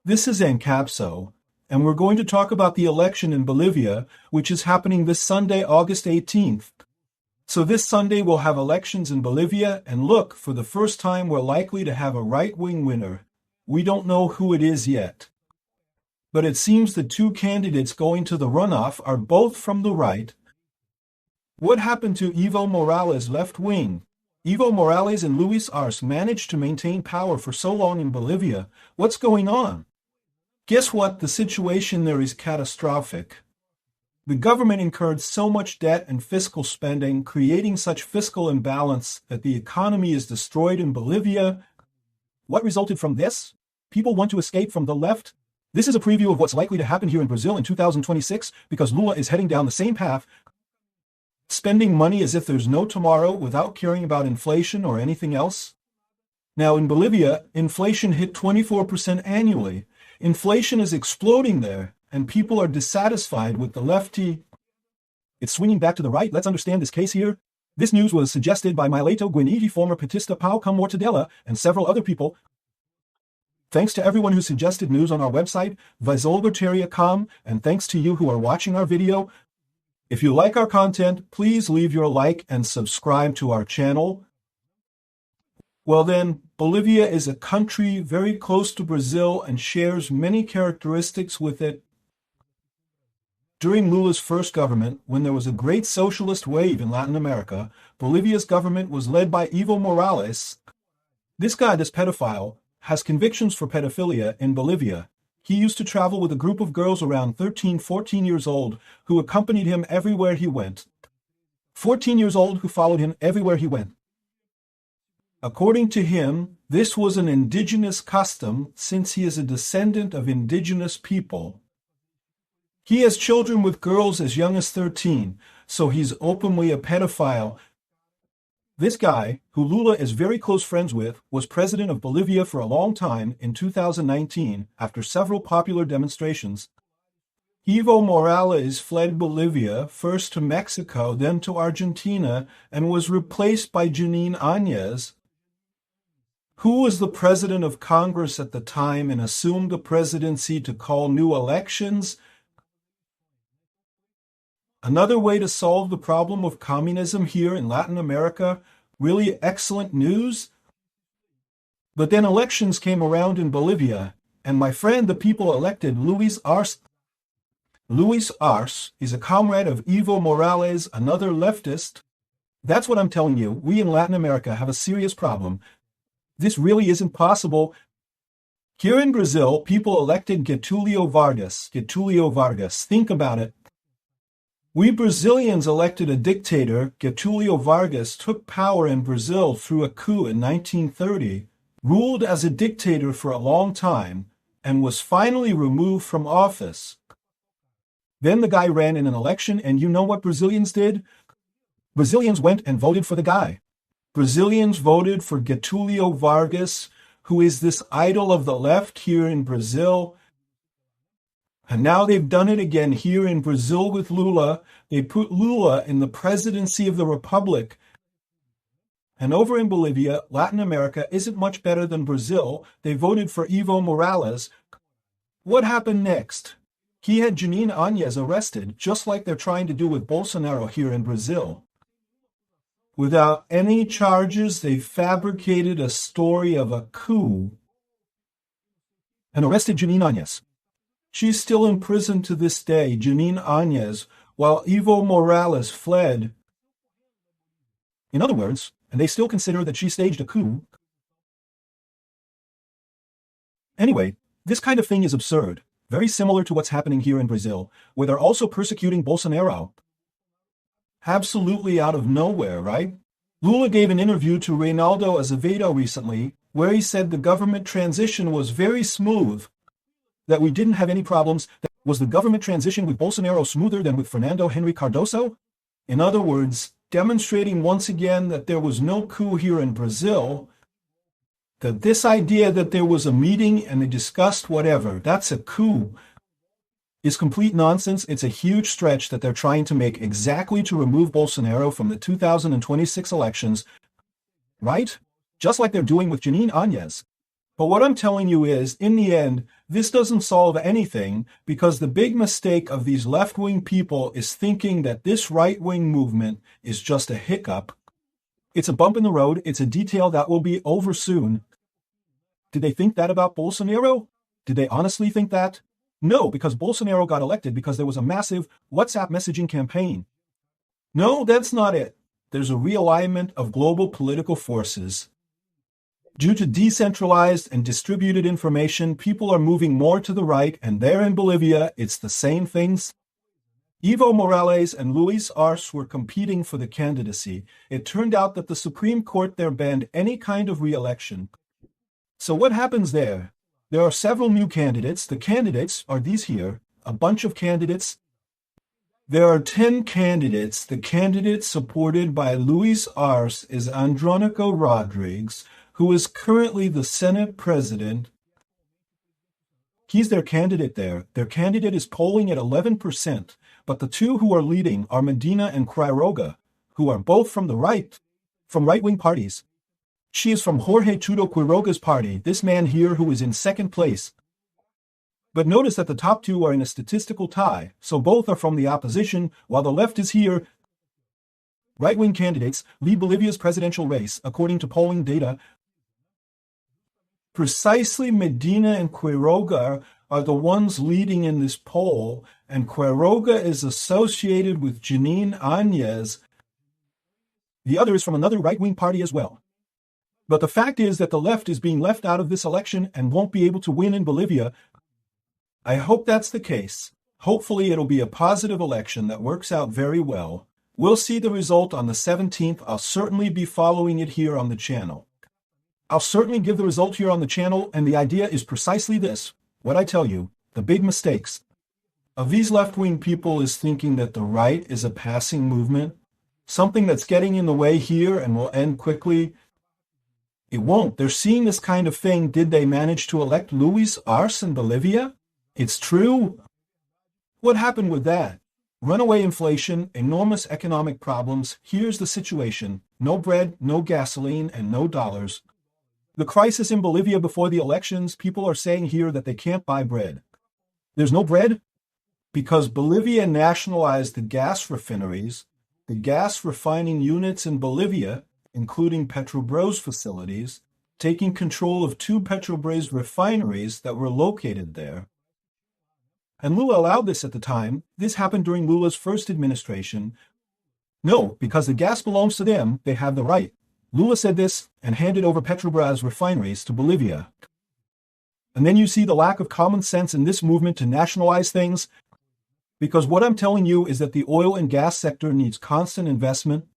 This is ANCAP-SU, and we're going to talk about the election in Bolivia, which is happening this Sunday, August 18th. So this Sunday we'll have elections in Bolivia, and look, for the first time we're likely to have a right-wing winner. We don't know who it is yet. But it seems the two candidates going to the runoff are both from the right. What happened to Evo Morales' left wing? Evo Morales and Luis Arce managed to maintain power for so long in Bolivia. What's going on? Guess what? The situation there is catastrophic. The government incurred so much debt and fiscal spending, creating such fiscal imbalance that the economy is destroyed in Bolivia. What resulted from this? People want to escape from the left. This is a preview of what's likely to happen here in Brazil in 2026 because Lula is heading down the same path, spending money as if there's no tomorrow without caring about inflation or anything else. Now in Bolivia, inflation hit 24% annually. Inflation is exploding there, and people are dissatisfied with the lefty. It's swinging back to the right. Let's understand this case here. This news was suggested by Mileto Guinigi, former Petista Pau com Mortadela, and several other people. Thanks to everyone who suggested news on our website, Libertarian.com, and thanks to you who are watching our video. If you like our content, please leave your like and subscribe to our channel. Well then, Bolivia is a country very close to Brazil and shares many characteristics with it. During Lula's first government, when there was a great socialist wave in Latin America, Bolivia's government was led by Evo Morales. This guy, this pedophile, has convictions for pedophilia in Bolivia. He used to travel with a group of girls around 13, 14 years old who accompanied him everywhere he went. 14 years old who followed him everywhere he went. According to him, this was an indigenous custom since he is a descendant of indigenous people. He has children with girls as young as 13, so he's openly a pedophile. This guy, who Lula is very close friends with, was president of Bolivia for a long time in 2019 after several popular demonstrations. Evo Morales fled Bolivia, first to Mexico, then to Argentina, and was replaced by Jeanine Áñez, who was the president of Congress at the time and assumed the presidency to call new elections. Another way to solve the problem of communism here in Latin America, really excellent news. But then elections came around in Bolivia, and my friend, the people elected Luis Arce. Luis Arce is a comrade of Evo Morales, another leftist. That's what I'm telling you. We in Latin America have a serious problem. This really isn't possible. Here in Brazil, people elected Getúlio Vargas. Getúlio Vargas. Think about it. We Brazilians elected a dictator. Getúlio Vargas took power in Brazil through a coup in 1930, ruled as a dictator for a long time, and was finally removed from office. Then the guy ran in an election, and you know what Brazilians did? Brazilians went and voted for the guy. Brazilians voted for Getúlio Vargas, who is this idol of the left here in Brazil. And now they've done it again here in Brazil with Lula. They put Lula in the presidency of the republic. And over in Bolivia, Latin America isn't much better than Brazil. They voted for Evo Morales. What happened next? He had Jeanine Áñez arrested, just like they're trying to do with Bolsonaro here in Brazil. Without any charges, they fabricated a story of a coup and arrested Jeanine Áñez. She's still in prison to this day, Jeanine Áñez, while Evo Morales fled. In other words, and they still consider that she staged a coup. Anyway, this kind of thing is absurd, very similar to what's happening here in Brazil, where they're also persecuting Bolsonaro. Absolutely out of nowhere, right? Lula gave an interview to Reinaldo Azevedo recently, where he said the government transition was very smooth, that we didn't have any problems. Was the government transition with Bolsonaro smoother than with Fernando Henrique Cardoso? In other words, demonstrating once again that there was no coup here in Brazil, that this idea that there was a meeting and they discussed whatever, that's a coup, is complete nonsense. It's a huge stretch that they're trying to make exactly to remove Bolsonaro from the 2026 elections, right? Just like they're doing with Jeanine Áñez. But what I'm telling you is, in the end, this doesn't solve anything because the big mistake of these left-wing people is thinking that this right-wing movement is just a hiccup. It's a bump in the road. It's a detail that will be over soon. Did they think that about Bolsonaro? Did they honestly think that? No, because Bolsonaro got elected because there was a massive WhatsApp messaging campaign. No, that's not it. There's a realignment of global political forces. Due to decentralized and distributed information, people are moving more to the right, and there in Bolivia, it's the same things. Evo Morales and Luis Arce were competing for the candidacy. It turned out that the Supreme Court there banned any kind of re-election. So what happens there? There are several new candidates. The candidates are these here, a bunch of candidates. There are 10 candidates. The candidate supported by Luis Arce is Andrónico Rodriguez, who is currently the Senate president. He's their candidate there. Their candidate is polling at 11%, but the two who are leading are Medina and Quiroga, who are both from the right, from right-wing parties. She is from Jorge Chudo Quiroga's party, this man here who is in second place. But notice that the top two are in a statistical tie, so both are from the opposition, while the left is here. Right-wing candidates lead Bolivia's presidential race, according to polling data. Precisely Medina and Quiroga are the ones leading in this poll, and Quiroga is associated with Janine Áñez. The other is from another right-wing party as well. But the fact is that the left is being left out of this election and won't be able to win in Bolivia. I hope that's the case. Hopefully it'll be a positive election that works out very well. We'll see the result on the 17th. I'll certainly be following it here on the channel. I'll certainly give the result here on the channel, and the idea is precisely this. What I tell you, the big mistakes of these left-wing people is thinking that the right is a passing movement, something that's getting in the way here and will end quickly. It won't. They're seeing this kind of thing. Did they manage to elect Luis Arce in Bolivia? It's true. What happened with that? Runaway inflation, enormous economic problems. Here's the situation. No bread, no gasoline, and no dollars. The crisis in Bolivia before the elections, people are saying here that they can't buy bread. There's no bread because Bolivia nationalized the gas refineries, the gas refining units in Bolivia, including Petrobras facilities, taking control of 2 Petrobras refineries that were located there. And Lula allowed this at the time. This happened during Lula's first administration. No, because the gas belongs to them, they have the right. Lula said this and handed over Petrobras refineries to Bolivia. And then you see the lack of common sense in this movement to nationalize things, because what I'm telling you is that the oil and gas sector needs constant investment.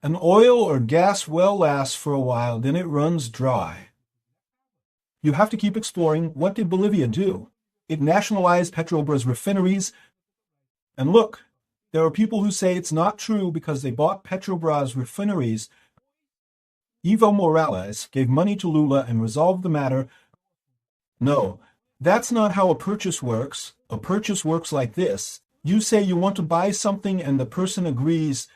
An oil or gas well lasts for a while, then it runs dry. You have to keep exploring. What did Bolivia do? It nationalized Petrobras refineries. And look, there are people who say it's not true because they bought Petrobras refineries. Evo Morales gave money to Lula and resolved the matter. No, that's not how a purchase works. A purchase works like this. You say you want to buy something and the person agrees.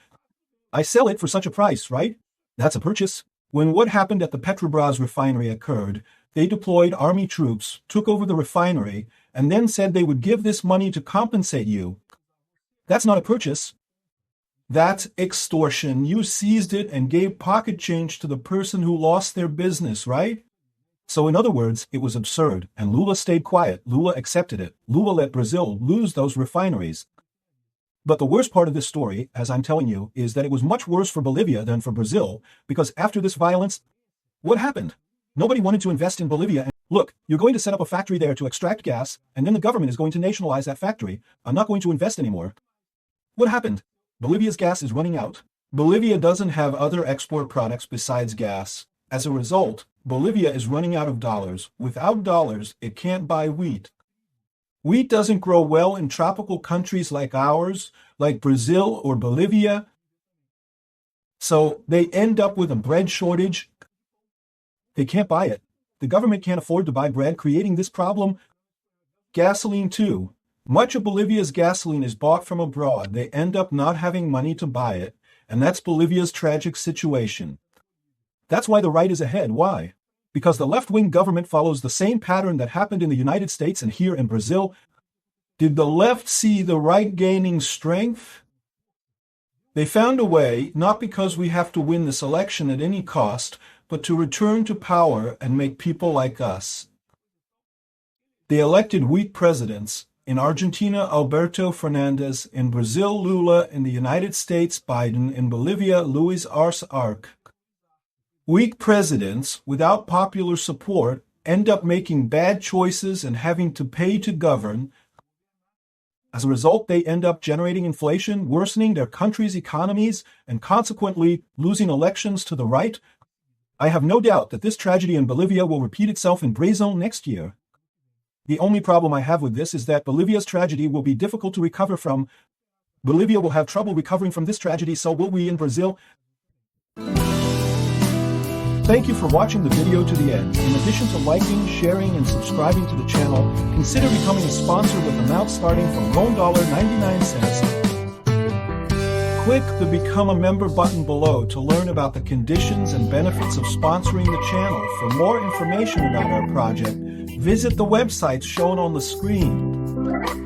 I sell it for such a price, right? That's a purchase. When what happened at the Petrobras refinery occurred, they deployed army troops, took over the refinery, and then said they would give this money to compensate you. That's not a purchase. That's extortion. You seized it and gave pocket change to the person who lost their business, right? So in other words, it was absurd, and Lula stayed quiet. Lula accepted it. Lula let Brazil lose those refineries. But the worst part of this story, as I'm telling you, is that it was much worse for Bolivia than for Brazil, because after this violence, what happened? Nobody wanted to invest in Bolivia. Look, you're going to set up a factory there to extract gas, and then the government is going to nationalize that factory. I'm not going to invest anymore. What happened? Bolivia's gas is running out. Bolivia doesn't have other export products besides gas. As a result, Bolivia is running out of dollars. Without dollars, it can't buy wheat. Wheat doesn't grow well in tropical countries like ours, like Brazil or Bolivia. So they end up with a bread shortage. They can't buy it. The government can't afford to buy bread, creating this problem. Gasoline too. Much of Bolivia's gasoline is bought from abroad. They end up not having money to buy it, and that's Bolivia's tragic situation. That's why the right is ahead. Why? because the left-wing government follows the same pattern that happened in the United States and here in Brazil. Did the left see the right gaining strength? They found a way, not because we have to win this election at any cost, but to return to power and make people like us. They elected weak presidents. In Argentina, Alberto Fernandez; in Brazil, Lula; in the United States, Biden; in Bolivia, Luis Arce. Weak presidents, without popular support, end up making bad choices and having to pay to govern. As a result, they end up generating inflation, worsening their country's economies, and consequently losing elections to the right. I have no doubt that this tragedy in Bolivia will repeat itself in Brazil next year. The only problem I have with this is that Bolivia's tragedy will be difficult to recover from. Bolivia will have trouble recovering from this tragedy, so will we in Brazil. Thank you for watching the video to the end. In addition to liking, sharing, and subscribing to the channel, consider becoming a sponsor with amounts starting from $1.99. Click the Become a Member button below to learn about the conditions and benefits of sponsoring the channel. For more information about our project, visit the websites shown on the screen.